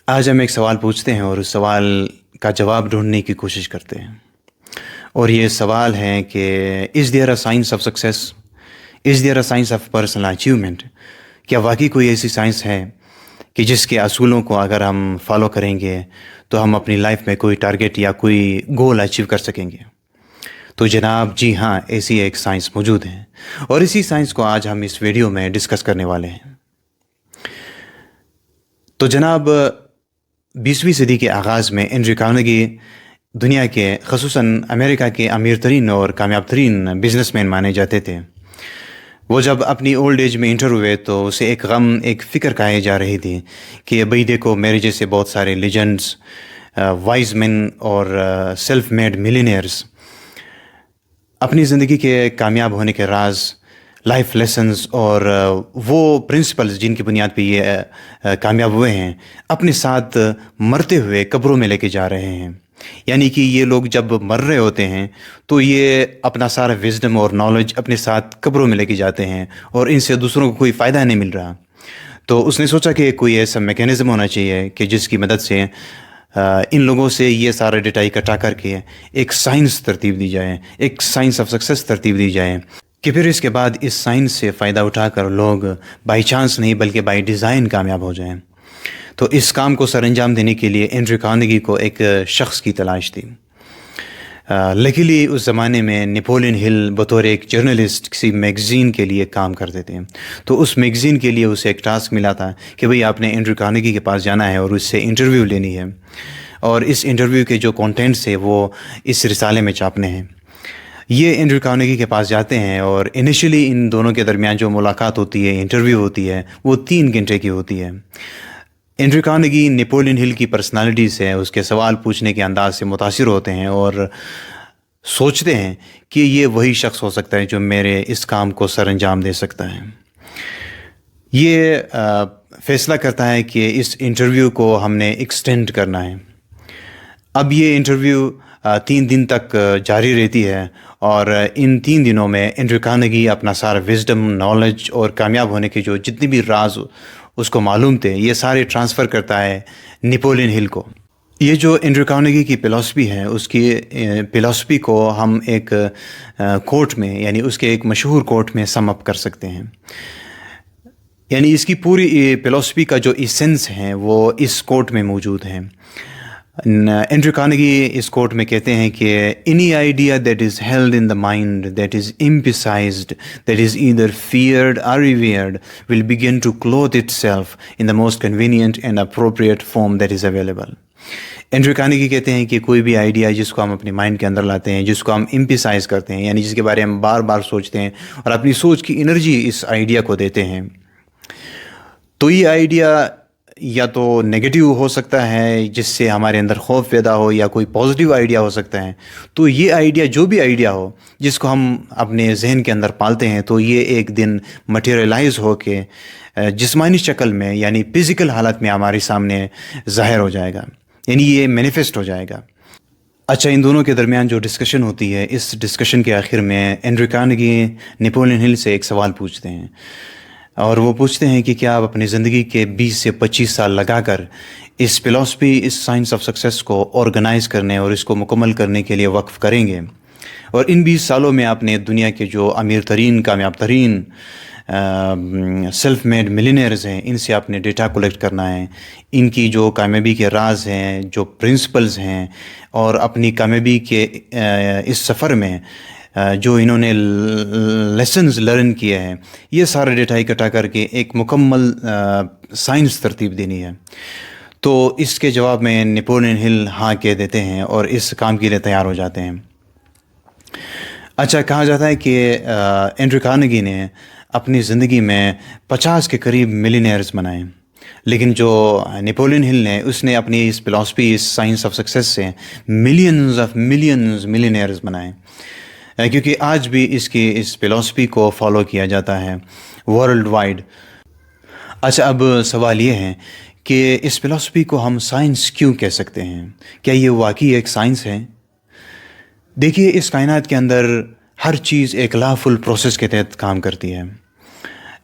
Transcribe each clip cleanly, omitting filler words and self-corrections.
آج ہم ایک سوال پوچھتے ہیں اور اس سوال کا جواب ڈھونڈنے کی کوشش کرتے ہیں، اور یہ سوال ہے کہ is there a science of success, is there a science of personal achievement? کیا واقعی کوئی ایسی سائنس ہے کہ جس کے اصولوں کو اگر ہم فالو کریں گے تو ہم اپنی لائف میں کوئی ٹارگیٹ یا کوئی گول اچیو کر سکیں گے؟ تو جناب جی ہاں، ایسی ایک سائنس موجود ہے، اور اسی سائنس کو آج ہم اس ویڈیو میں ڈسکس کرنے والے ہیں۔ تو جناب 20ویں صدی کے آغاز میں اینڈریو کارنیگی دنیا کے خصوصاً امریکہ کے امیر ترین اور کامیاب ترین بزنس مین مانے جاتے تھے۔ وہ جب اپنی اولڈ ایج میں انٹر ہوئے تو اسے ایک فکر کھائی جا رہی تھی کہ بھئی دیکھو، میرے جیسے بہت سارے لیجنڈز، وائز مین اور سیلف میڈ ملینئرز اپنی زندگی کے کامیاب ہونے کے راز، لائف لیسنز اور وہ پرنسپلز جن کی بنیاد پہ یہ کامیاب ہوئے ہیں، اپنے ساتھ مرتے ہوئے قبروں میں لے کے جا رہے ہیں۔ یعنی کہ یہ لوگ جب مر رہے ہوتے ہیں تو یہ اپنا سارا وزڈم اور نالج اپنے ساتھ قبروں میں لے کے جاتے ہیں، اور ان سے دوسروں کو کوئی فائدہ نہیں مل رہا۔ تو اس نے سوچا کہ کوئی ایسا میکینزم ہونا چاہیے کہ جس کی مدد سے ان لوگوں سے یہ سارا ڈیٹا اکٹھا کر کے ایک سائنس ترتیب دی جائے، ایک سائنس آف سکسیس ترتیب دی جائے، کہ پھر اس کے بعد اس سائنس سے فائدہ اٹھا کر لوگ بائی چانس نہیں بلکہ بائی ڈیزائن کامیاب ہو جائیں۔ تو اس کام کو سر انجام دینے کے لیے اینڈریو کارنیگی کو ایک شخص کی تلاش تھی۔ لیکلی اس زمانے میں نیپولین ہل بطور ایک جرنلسٹ کسی میگزین کے لیے کام کرتے تھے۔ تو اس میگزین کے لیے اسے ایک ٹاسک ملا تھا کہ بھئی آپ نے اینڈریو کارنیگی کے پاس جانا ہے اور اس سے انٹرویو لینی ہے، اور اس انٹرویو کے جو کانٹینٹس ہیں وہ اس رسالے میں چھاپنے ہیں۔ یہ اینڈریو کارنیگی کے پاس جاتے ہیں، اور انیشلی ان دونوں کے درمیان جو ملاقات ہوتی ہے، انٹرویو ہوتی ہے، وہ 3 گھنٹے کی ہوتی ہے۔ اینڈریو کارنیگی نیپولین ہل کی پرسنالٹی سے، اس کے سوال پوچھنے کے انداز سے متاثر ہوتے ہیں اور سوچتے ہیں کہ یہ وہی شخص ہو سکتا ہے جو میرے اس کام کو سر انجام دے سکتا ہے۔ یہ فیصلہ کرتا ہے کہ اس انٹرویو کو ہم نے ایکسٹینڈ کرنا ہے۔ اب یہ انٹرویو 3 دن تک جاری رہتی ہے، اور ان 3 دنوں میں اینڈریو کارنیگی اپنا سارا وزڈم، نالج اور کامیاب ہونے کے جو جتنے بھی راز اس کو معلوم تھے، یہ سارے ٹرانسفر کرتا ہے نیپولین ہل کو۔ یہ جو اینڈریو کارنیگی کی فلسفی ہے، اس کی فلسفی کو ہم ایک کوٹ میں، یعنی اس کے ایک مشہور کوٹ میں سم اپ کر سکتے ہیں۔ یعنی اس کی پوری فلسفی کا جو ایسنس ہے وہ اس کوٹ میں موجود ہے۔ اینڈریو کارنیگی اس کوٹ میں کہتے ہیں کہ any idea that is held in the mind, that is emphasized, that is either feared or revered, will begin to clothe itself in the most convenient and appropriate form that is available. Andrew Carnegie کہتے ہیں کہ کوئی بھی idea جس کو ہم اپنی mind کے اندر لاتے ہیں، جس کو ہم امپیسائز کرتے ہیں، یعنی جس کے بارے میں ہم بار بار سوچتے ہیں اور اپنی سوچ کی انرجی اس آئیڈیا کو دیتے ہیں، تو یہ آئیڈیا یا تو نیگیٹیو ہو سکتا ہے جس سے ہمارے اندر خوف پیدا ہو، یا کوئی پازیٹیو آئیڈیا ہو سکتا ہے۔ تو یہ آئیڈیا، جو بھی آئیڈیا ہو جس کو ہم اپنے ذہن کے اندر پالتے ہیں، تو یہ ایک دن مٹیریلائز ہو کے جسمانی شکل میں، یعنی فزیکل حالت میں ہمارے سامنے ظاہر ہو جائے گا، یعنی یہ مینیفیسٹ ہو جائے گا۔ اچھا، ان دونوں کے درمیان جو ڈسکشن ہوتی ہے، اس ڈسکشن کے آخر میں اینڈریو کارنیگی نیپولین ہل سے ایک سوال پوچھتے ہیں، اور وہ پوچھتے ہیں کہ کیا آپ اپنی زندگی کے 20 سے 25 سال لگا کر اس فلسفی، اس سائنس آف سکسیس کو آرگنائز کرنے اور اس کو مکمل کرنے کے لیے وقف کریں گے؟ اور ان 20 سالوں میں آپ نے دنیا کے جو امیر ترین، کامیاب ترین سیلف میڈ ملینئرز ہیں، ان سے آپ نے ڈیٹا کلیکٹ کرنا ہے، ان کی جو کامیابی کے راز ہیں، جو پرنسپلز ہیں، اور اپنی کامیابی کے اس سفر میں جو انہوں نے لیسنز لرن کیے ہیں، یہ سارا ڈیٹا اکٹھا کر کے ایک مکمل سائنس ترتیب دینی ہے۔ تو اس کے جواب میں نیپولین ہل ہاں کہہ دیتے ہیں اور اس کام کے لیے تیار ہو جاتے ہیں۔ اچھا، کہا جاتا ہے کہ اینڈریو کارنیگی نے اپنی زندگی میں 50 کے قریب ملینئرز بنائے، لیکن جو نیپولین ہل نے، اس نے اپنی اس فلسفی، اس سائنس آف سکسیس سے ملینز ملینئرز بنائے، کیونکہ آج بھی اس فلسفی کو فالو کیا جاتا ہے ورلڈ وائڈ۔ اچھا، اب سوال یہ ہے کہ اس فلسفی کو ہم سائنس کیوں کہہ سکتے ہیں؟ کیا یہ واقعی ایک سائنس ہے؟ دیکھیے، اس کائنات کے اندر ہر چیز ایک لا فل پروسیس کے تحت کام کرتی ہے۔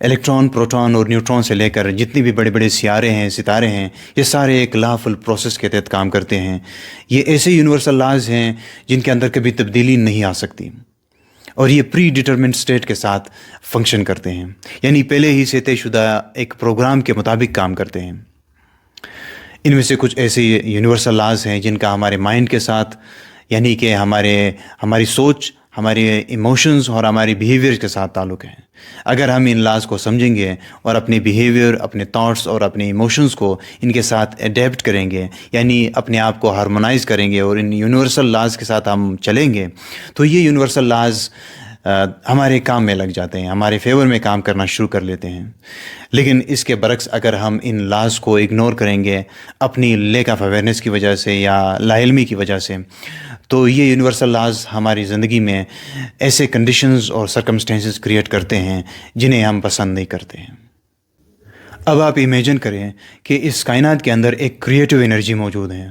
الیکٹران، پروٹون اور نیوٹران سے لے کر جتنی بھی بڑے بڑے سیارے ہیں، ستارے ہیں، یہ سارے ایک لا فل پروسیس کے تحت کام کرتے ہیں۔ یہ ایسے یونیورسل لاز ہیں جن کے اندر کبھی تبدیلی نہیں آ سکتی، اور یہ پری ڈٹرمنٹ اسٹیٹ کے ساتھ فنکشن کرتے ہیں، یعنی پہلے ہی سے طے شدہ ایک پروگرام کے مطابق کام کرتے ہیں۔ ان میں سے کچھ ایسے یونیورسل لاز ہیں جن کا ہمارے مائنڈ کے ساتھ، یعنی کہ ہماری سوچ، ہمارے ایموشنز اور ہماری بیہیویئر کے ساتھ تعلق ہے۔ اگر ہم ان لاز کو سمجھیں گے اور اپنے بیہیویئر، اپنے تھاٹس اور اپنے ایموشنز کو ان کے ساتھ اڈیپٹ کریں گے، یعنی اپنے آپ کو ہارمونائز کریں گے اور ان یونیورسل لاز کے ساتھ ہم چلیں گے، تو یہ یونیورسل لاز ہمارے کام میں لگ جاتے ہیں، ہمارے فیور میں کام کرنا شروع کر لیتے ہیں۔ لیکن اس کے برعکس اگر ہم ان لاز کو اگنور کریں گے اپنی لیک آف اویئرنیس کی وجہ سے یا لا علمی کی وجہ سے، تو یہ یونیورسل لاز ہماری زندگی میں ایسے کنڈیشنز اور سرکمسٹینسز کریٹ کرتے ہیں جنہیں ہم پسند نہیں کرتے ہیں۔ اب آپ امیجن کریں کہ اس کائنات کے اندر ایک کریٹیو انرجی موجود ہے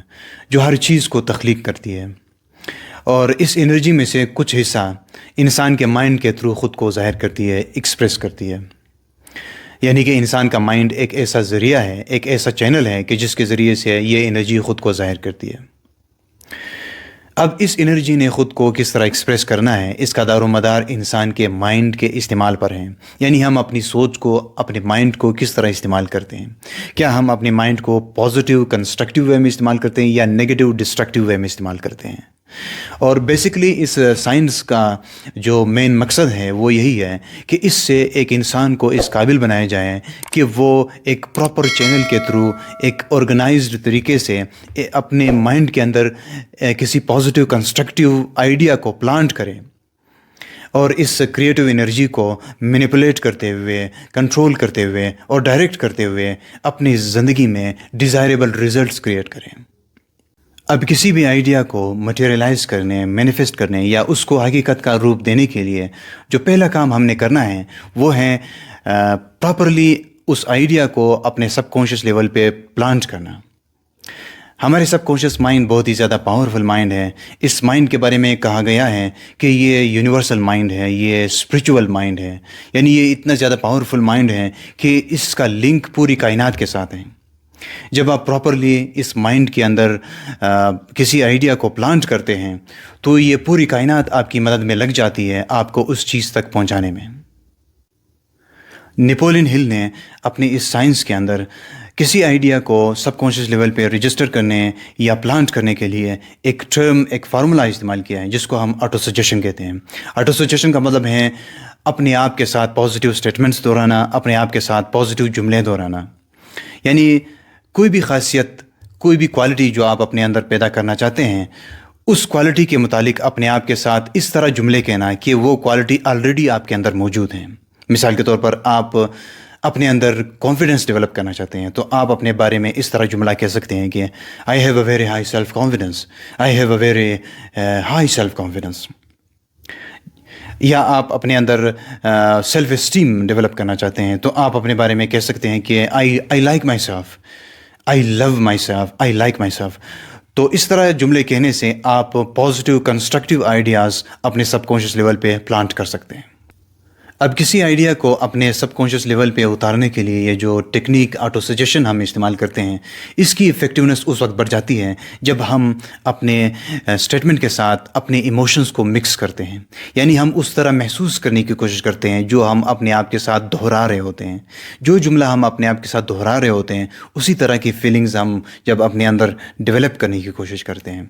جو ہر چیز کو تخلیق کرتی ہے، اور اس انرجی میں سے کچھ حصہ انسان کے مائنڈ کے تھرو خود کو ظاہر کرتی ہے، ایکسپریس کرتی ہے۔ یعنی کہ انسان کا مائنڈ ایک ایسا ذریعہ ہے، ایک ایسا چینل ہے کہ جس کے ذریعے سے یہ انرجی خود کو ظاہر کرتی ہے۔ اب اس انرجی نے خود کو کس طرح ایکسپریس کرنا ہے، اس کا دار و مدار انسان کے مائنڈ کے استعمال پر ہے۔ یعنی ہم اپنی سوچ کو، اپنے مائنڈ کو کس طرح استعمال کرتے ہیں۔ کیا ہم اپنے مائنڈ کو پازیٹیو کنسٹرکٹیو وے میں استعمال کرتے ہیں یا نیگیٹیو ڈسٹرکٹیو وے میں استعمال کرتے ہیں۔ اور بیسیکلی اس سائنس کا جو مین مقصد ہے وہ یہی ہے کہ اس سے ایک انسان کو اس قابل بنایا جائے کہ وہ ایک پراپر چینل کے تھرو ایک آرگنائزڈ طریقے سے اپنے مائنڈ کے اندر کسی پازیٹیو کنسٹرکٹیو آئیڈیا کو پلانٹ کرے، اور اس کریٹیو انرجی کو مینیپولیٹ کرتے ہوئے، کنٹرول کرتے ہوئے اور ڈائریکٹ کرتے ہوئے اپنی زندگی میں ڈیزائریبل ریزلٹس کریٹ کریں۔ اب کسی بھی آئیڈیا کو مٹیریلائز کرنے، مینیفیسٹ کرنے یا اس کو حقیقت کا روپ دینے کے لیے جو پہلا کام ہم نے کرنا ہے وہ ہے پراپرلی اس آئیڈیا کو اپنے سب کانشیس لیول پہ پلانٹ کرنا۔ ہمارے سب کانشیس مائنڈ بہت ہی زیادہ پاورفل مائنڈ ہے۔ اس مائنڈ کے بارے میں کہا گیا ہے کہ یہ یونیورسل مائنڈ ہے، یہ اسپریچول مائنڈ ہے، یعنی یہ اتنا زیادہ پاورفل مائنڈ ہے کہ اس کا لنک پوری کائنات کے ساتھ ہے۔ جب آپ پراپرلی اس مائنڈ کے اندر کسی آئیڈیا کو پلانٹ کرتے ہیں تو یہ پوری کائنات آپ کی مدد میں لگ جاتی ہے آپ کو اس چیز تک پہنچانے میں۔ نیپولین ہل نے اپنی اس سائنس کے اندر کسی آئیڈیا کو سب کانشیس لیول پہ رجسٹر کرنے یا پلانٹ کرنے کے لیے ایک ٹرم، ایک فارمولا استعمال کیا ہے جس کو ہم آٹو سجیشن کہتے ہیں۔ آٹو سجیشن کا مطلب ہے اپنے آپ کے ساتھ پازیٹیو سٹیٹمنٹس دہرانا، اپنے آپ کے ساتھ پازیٹیو جملے دہرانا، یعنی کوئی بھی خاصیت، کوئی بھی کوالٹی جو آپ اپنے اندر پیدا کرنا چاہتے ہیں، اس کوالٹی کے متعلق اپنے آپ کے ساتھ اس طرح جملے کہنا ہے کہ وہ کوالٹی آلریڈی آپ کے اندر موجود ہیں۔ مثال کے طور پر آپ اپنے اندر کانفیڈنس ڈیولپ کرنا چاہتے ہیں تو آپ اپنے بارے میں اس طرح جملہ کہہ سکتے ہیں کہ I have a very high self confidence, I have a very high self confidence. یا آپ اپنے اندر سیلف اسٹیم ڈیولپ کرنا چاہتے ہیں تو آپ اپنے بارے میں کہہ سکتے ہیں کہ I like myself, I love myself, I like myself. تو اس طرح جملے کہنے سے آپ پازیٹیو کنسٹرکٹیو آئیڈیاز اپنے سب کانشیس لیول پہ پلانٹ کر سکتے ہیں۔ اب کسی آئیڈیا کو اپنے سب کانشیس لیول پہ اتارنے کے لیے یہ جو ٹیکنیک آٹو سجیشن ہم استعمال کرتے ہیں، اس کی ایفیکٹونیس اس وقت بڑھ جاتی ہے جب ہم اپنے اسٹیٹمنٹ کے ساتھ اپنے ایموشنز کو مکس کرتے ہیں، یعنی ہم اس طرح محسوس کرنے کی کوشش کرتے ہیں جو ہم اپنے آپ کے ساتھ دہرا رہے ہوتے ہیں۔ جو جملہ ہم اپنے آپ کے ساتھ دہرا رہے ہوتے ہیں اسی طرح کی فیلنگز ہم جب اپنے اندر ڈیولپ کرنے کی کوشش کرتے ہیں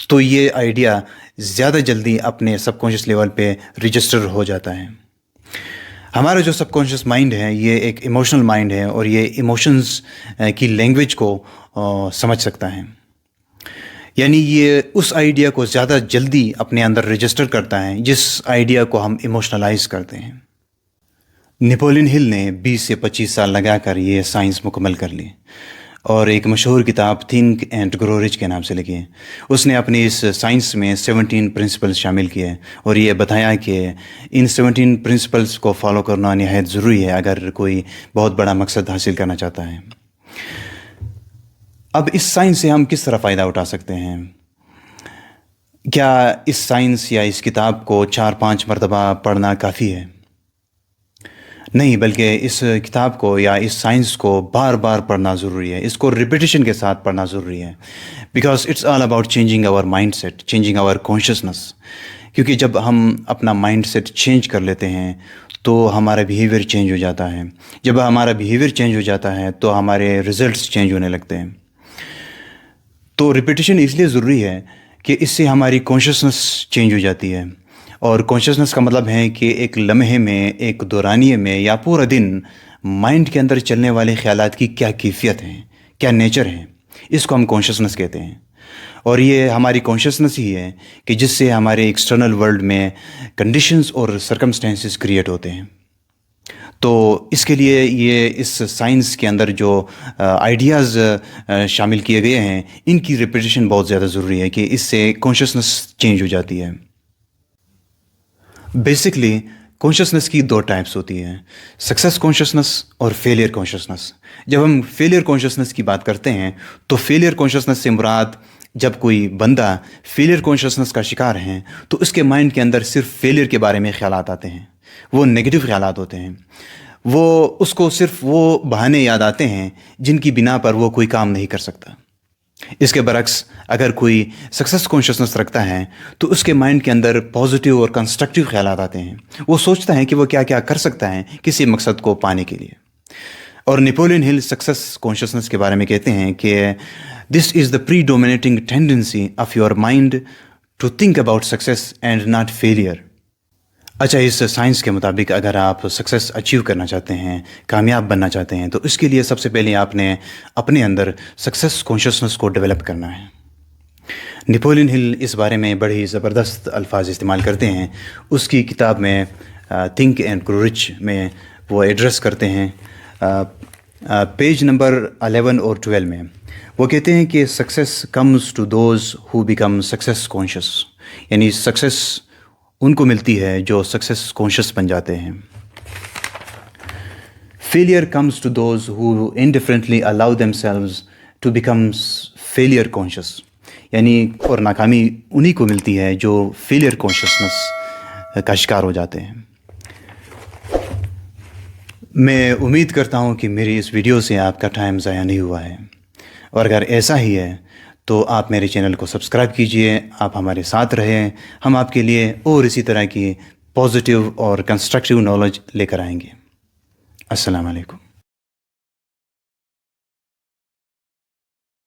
تو یہ آئیڈیا زیادہ جلدی اپنے سب کانشیس لیول پہ رجسٹر ہو جاتا ہے۔ ہمارا جو سب کانشیس مائنڈ ہے یہ ایک ایموشنل مائنڈ ہے اور یہ ایموشنز کی لینگویج کو سمجھ سکتا ہے، یعنی یہ اس آئیڈیا کو زیادہ جلدی اپنے اندر رجسٹر کرتا ہے جس آئیڈیا کو ہم ایموشنلائز کرتے ہیں۔ نیپولین ہل نے 20 سے 25 سال لگا کر یہ سائنس مکمل کر لی اور ایک مشہور کتاب تھنک اینڈ گرو رچ کے نام سے لکھی۔ اس نے اپنی اس سائنس میں 17 پرنسپلز شامل کیے اور یہ بتایا کہ ان 17 پرنسپلز کو فالو کرنا نہایت ضروری ہے اگر کوئی بہت بڑا مقصد حاصل کرنا چاہتا ہے۔ اب اس سائنس سے ہم کس طرح فائدہ اٹھا سکتے ہیں؟ کیا اس سائنس یا اس کتاب کو 4-5 مرتبہ پڑھنا کافی ہے؟ نہیں، بلکہ اس کتاب کو یا اس سائنس کو بار بار پڑھنا ضروری ہے، اس کو ریپیٹیشن کے ساتھ پڑھنا ضروری ہے، because it's all about changing our mind set, changing our consciousness. کیونکہ جب ہم اپنا مائنڈ سیٹ چینج کر لیتے ہیں تو ہمارا بیہیویئر چینج ہو جاتا ہے. جب ہمارا بیہیویئر چینج ہو جاتا ہے تو ہمارے ریزلٹس چینج ہونے لگتے ہیں. تو ریپیٹیشن اس لیے ضروری ہے کہ اس سے ہماری کانشیسنس چینج ہو جاتی ہے. اور کانشیسنس کا مطلب ہے کہ ایک لمحے میں، ایک دورانیے میں یا پورا دن مائنڈ کے اندر چلنے والے خیالات کی کیا کیفیت ہیں، کیا نیچر ہے، اس کو ہم کانشیسنس کہتے ہیں. اور یہ ہماری کانشیسنس ہی ہے کہ جس سے ہمارے ایکسٹرنل ورلڈ میں کنڈیشنز اور سرکمسٹینسز کریٹ ہوتے ہیں. تو اس کے لیے یہ اس سائنس کے اندر جو آئیڈیاز شامل کیے گئے ہیں، ان کی ریپیٹیشن بہت زیادہ ضروری ہے کہ اس سے کانشیسنس چینج ہو جاتی ہے. بیسکلی کانشیسنس کی دو ٹائپس ہوتی ہیں، سکسیس کانشیسنس اور فیلئر کانشیسنس. جب ہم فیلئر کانشیسنس کی بات کرتے ہیں تو فیلئر کانشیسنس سے مراد جب کوئی بندہ فیلئر کانشیسنس کا شکار ہے تو اس کے مائنڈ کے اندر صرف فیلئر کے بارے میں خیالات آتے ہیں، وہ نیگیٹو خیالات ہوتے ہیں. وہ اس کو صرف وہ بہانے یاد آتے ہیں جن کی بنا پر وہ کوئی کام نہیں کر سکتا. اس کے برعکس اگر کوئی سکسیس کانشیسنس رکھتا ہے تو اس کے مائنڈ کے اندر پازیٹیو اور کنسٹرکٹیو خیالات آتے ہیں. وہ سوچتا ہے کہ وہ کیا کیا کر سکتا ہے کسی مقصد کو پانے کے لیے. اور نیپولین ہل سکسیس کانشیسنس کے بارے میں کہتے ہیں کہ this is the predominating tendency of your mind to think about success and not failure. اچھا، اس سائنس کے مطابق اگر آپ سکسیس اچیو کرنا چاہتے ہیں، کامیاب بننا چاہتے ہیں، تو اس کے لیے سب سے پہلے آپ نے اپنے اندر سکسیس کانشیسنس کو ڈیولپ کرنا ہے. نیپولین ہل اس بارے میں بڑی زبردست الفاظ استعمال کرتے ہیں. اس کی کتاب میں تھنک اینڈ گرو رچ میں وہ ایڈریس کرتے ہیں پیج نمبر 11 اور 12 میں. وہ کہتے ہیں کہ success comes to those who become success conscious, یعنی سکسیس ان کو ملتی ہے جو سکسیس کانشیس بن جاتے ہیں. Failure comes to those who indifferently allow themselves to become failure conscious, یعنی اور ناکامی انہی کو ملتی ہے جو فیلئر کانشیسنس کا شکار ہو جاتے ہیں. میں امید کرتا ہوں کہ میری اس ویڈیو سے آپ کا ٹائم ضائع نہیں ہوا ہے، اور اگر ایسا ہی ہے تو آپ میرے چینل کو سبسکرائب کیجئے، آپ ہمارے ساتھ رہیں. ہم آپ کے لیے اور اسی طرح کی پازیٹیو اور کنسٹرکٹیو نالج لے کر آئیں گے. السلام علیکم.